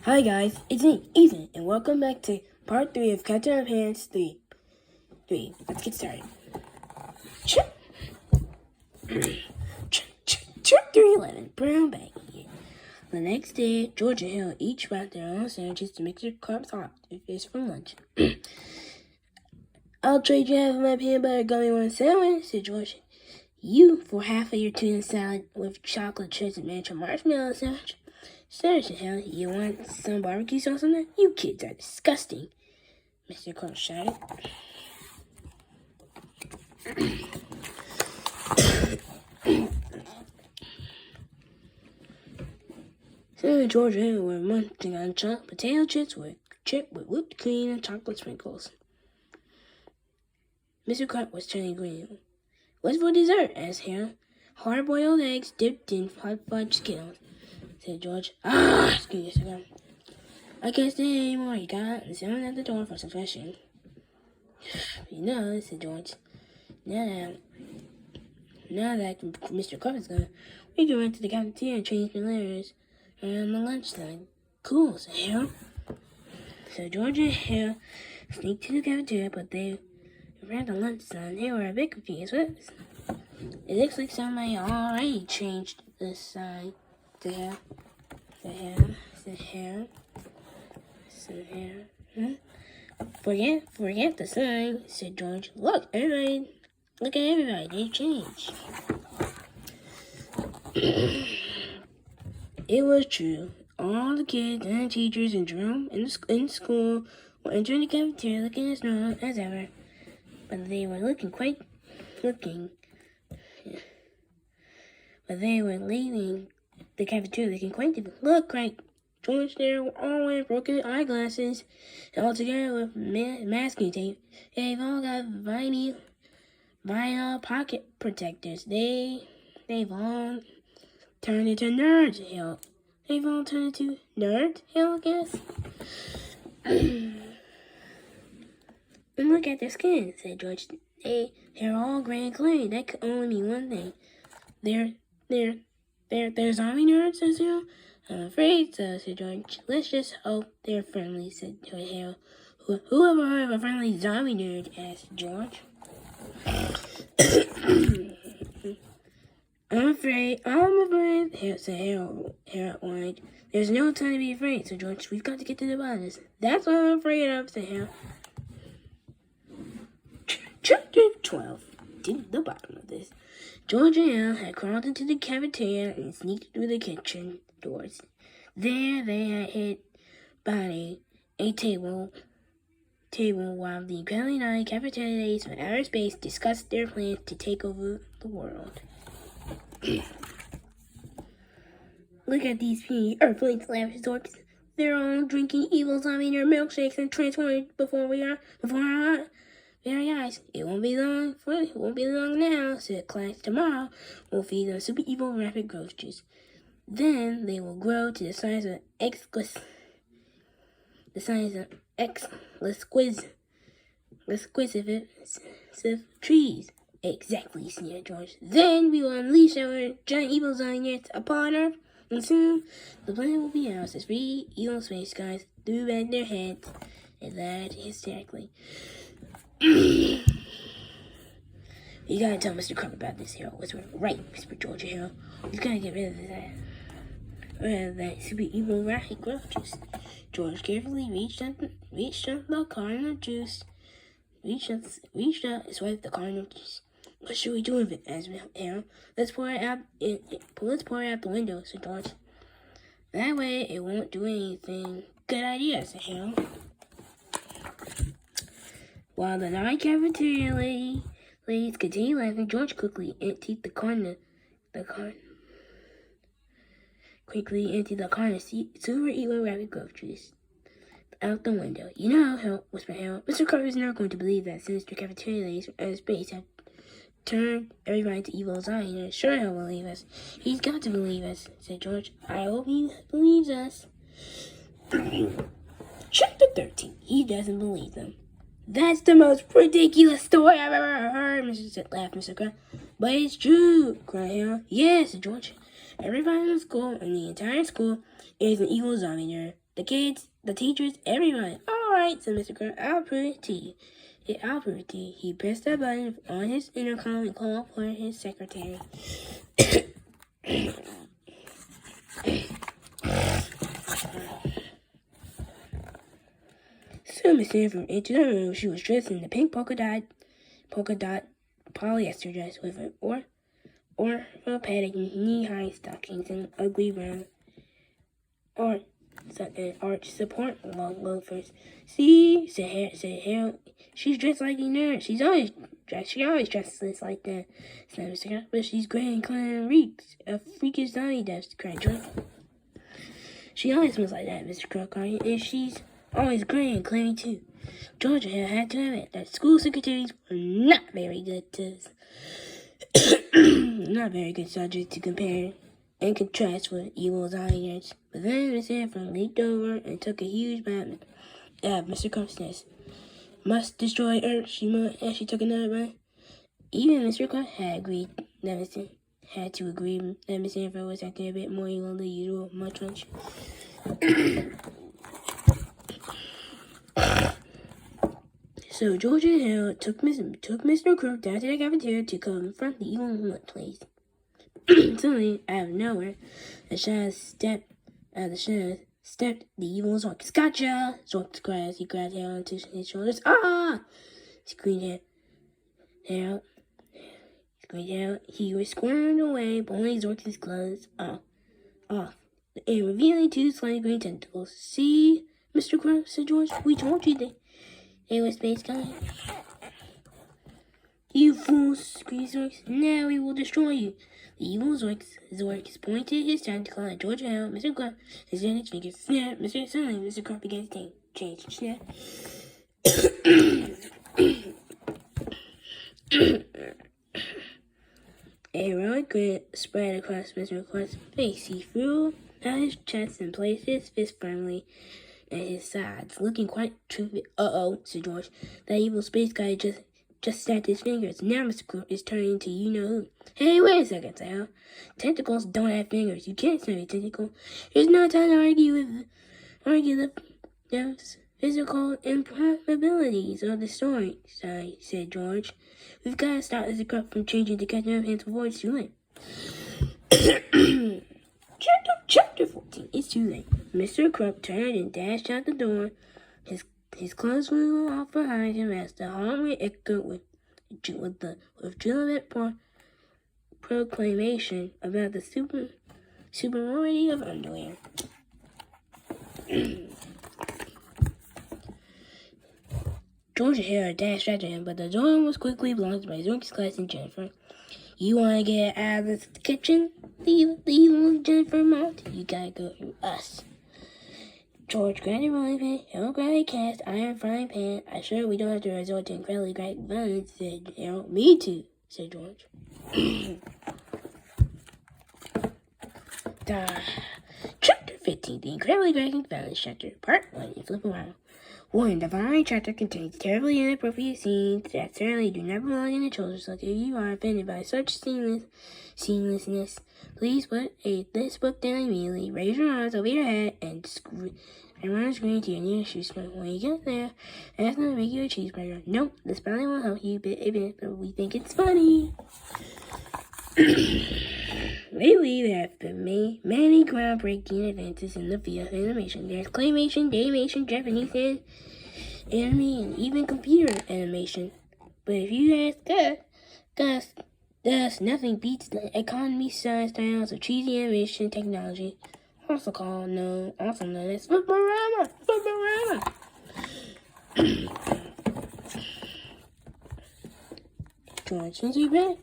Hi guys, it's me, Ethan, and welcome back to part 3 of Captain Underpants 3. Let's get started. Trip 311, brown bag. The next day, George and Hal each brought their own sandwiches to make their carbs hot if it's for lunch. I'll trade you half of my peanut butter gummy worm sandwich, said George. You for half of your tuna salad with chocolate chips and mango marshmallow sandwich. Seriously, Hal, you want some barbecue sauce on that? You kids are disgusting, Mr. Carl shouted. Sam and George and Hal were munching on chopped potato chips with whipped cream and chocolate sprinkles. Mr. Carp was turning green. What's for dessert? Asked Hal. Hard-boiled eggs dipped in hot fudge Skittles, said George. Excuse me. I can't stay anymore. You got someone at the door for some fishing. You know, said George. Now that Mr. Carp is gone, we can run to the cafeteria and change malaria around the lunchtime. Cool, said Hal. So George and Hal sneaked to the cafeteria, but they around the lunchtime, they were a bit confused. It looks like somebody already changed the sign to Hal. Forget the sign, said George. Look at everybody, they changed. It was true. All the kids and teachers and Jerome in school were entering the cafeteria looking as normal as ever. But they were leaving the cafeteria looking quite different. Look, cried George, they were all wearing broken eyeglasses and all together with masking tape. They've all got vinyl pocket protectors. They've all turned into nerds, Hal. They've all turned into nerds, Hal, I guess. And look at their skin, said George. They're all gray and clean. That could only mean one thing. They're zombie nerds, said Hal. I'm afraid so, said George. Let's just hope they're friendly, said Hal. Who ever heard of a friendly zombie nerd? Asked George. I'm afraid, said Hal whined. There's no time to be afraid, said George. We've got to get to the bottom of this. That's what I'm afraid of, said Hal. Chapter 12. To the bottom of this. George and Hal had crawled into the cafeteria and sneaked through the kitchen doors. There they had hid by a table while the incredibly cafeteria ladies from outer space discussed their plans to take over the world. Look at these puny earthlings, laughed dorks. They're all drinking evil zombie nerd milkshakes and transforming before our very eyes. It won't be long now, said Clarence. Tomorrow we'll feed them super evil rapid growth juice. Then they will grow to the size of exquisite trees. Exactly, sneered George. Then we will unleash our giant evil zombies upon Earth, and soon the planet will be ours as three evil space guys threw back their heads and laughed hysterically. You gotta tell Mr. Crump about this, Hal whispered. Right, whispered George and Hal. He's gotta get rid of that super evil rapid growth juice. George carefully reached out the carton of juice. Reached out and swiped the carton of juice. What should we do with it? Asked Hal. Let's pour it out the window, said George. That way it won't do anything. Good idea, said Hal. While the non-cafeteria ladies continued laughing, George quickly emptied the carton of super evil rapid growth juice out the window. You know, whispered Hal. Mr. Carter is not going to believe that sinister cafeteria ladies from outer space have turned everybody into evil zombies. Sure, he'll believe us. He's got to believe us, said George. I hope he believes us. Chapter 13. He doesn't believe them. That's the most ridiculous story I've ever heard, laughed Mr. Crump. But it's true, cried Hal. Yes, said George. Everybody in the school and the entire school is an evil zombie nerd. The kids, the teachers, everybody. All right, said Mr. Crow. I'll prove it to you. I'll prove it to you. He pressed a button on his intercom and called for his secretary. So Miss Sanford entered the room. She was dressed in the pink polka dot polyester dress with an orthopedic knee-high stockings and ugly brown arch support loafers. See, said Harold, she's dressed like a nerd. She always dresses like that, said Mr. Crow. But she's gray and clean reeks of freakish zombie dust, cried George. She always smells like that, Mr. Crow cried, and she's always gray and clammy too. Georgia had to admit that school secretaries were not very good subjects to compare and contrast with evil zombies. But then Miss Sanford leaped over and took a huge bite out of Mr. Crow's nest. Must destroy Earth, as she took another bite. Even Mr. Crow had to agree that Miss Sanford was acting a bit more evil than usual. Much. So George and Harold took Mr. Crow down to the cafeteria to confront the evil nut place. Suddenly, out of nowhere, the shadows stepped the evil Zork. Gotcha! Zork cried as he grabbed Harold onto his shoulders. Ah! Screamed Harold. He was squirmed away, pulling Zork's clothes off, and revealing two slimy green tentacles. See, Mr. Crow, said George, we told you they were space guys. You fools, screamed Zork. Now we will destroy you. The evil Zork pointed his tentacle at George and Harold. Mr. Crow, his index finger snapped. Suddenly, Mr. Crow began to change. Snap. A heroic grin spread across Mr. Crow's face. He threw out his chest and placed his fist firmly at his sides, looking quite trivial. Uh-oh, said George. That evil space guy just snapped his fingers. Now Mr. Crow is turning to you-know-who. Hey, wait a second, Sal. Tentacles don't have fingers. You can't snap a tentacle. There's no time to argue the physical improbabilities of the story, said George. We've got to stop Mr. Crow from changing the catch of hands before it's too late. Chapter 14. It's too late. Mr. Crow turned and dashed out the door. His clothes flew off behind him as the hallway echoed with jubilant proclamation about the superiority of underwear. George and Harold dashed after him, but the door was quickly blocked by Zork's class and Jennifer. You want to get out of the kitchen? The evil Jennifer mocked. You gotta go through us. George grabbed a rolling pin. Harold grabbed a cast iron frying pan. I'm sure we don't have to resort to incredibly great violence, said Harold. Me too, said George. Chapter 15. The Incredibly Graphic Violence Chapter. Part 1. You flip around. Warning, the following chapter contains terribly inappropriate scenes that certainly do not belong in a children's book. If you are offended by such seamlessness, please put this book down immediately. Raise your arms over your head and run a screen to your nearest shoe store. When you get there, ask them to make you a cheeseburger. Nope, this probably won't help you a bit, but we think it's funny. Lately, there have been many groundbreaking advances in the field of animation. There's claymation, daymation, Japanese anime, and even computer animation. But if you ask us, nothing beats the economy-sized styles of cheesy animation technology, also known as Flipperama. George, since you back?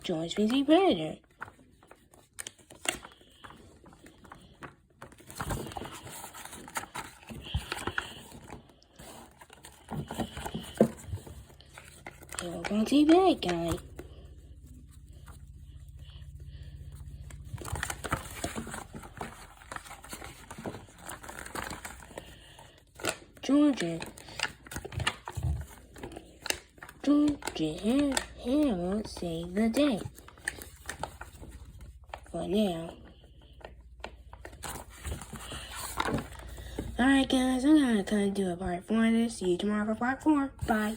George Fancy Predator. George Fancy Bad Guy. Georgia Hannah won't save the day. For now. Alright guys, I'm gonna come do a part 4 of this. See you tomorrow for part 4. Bye.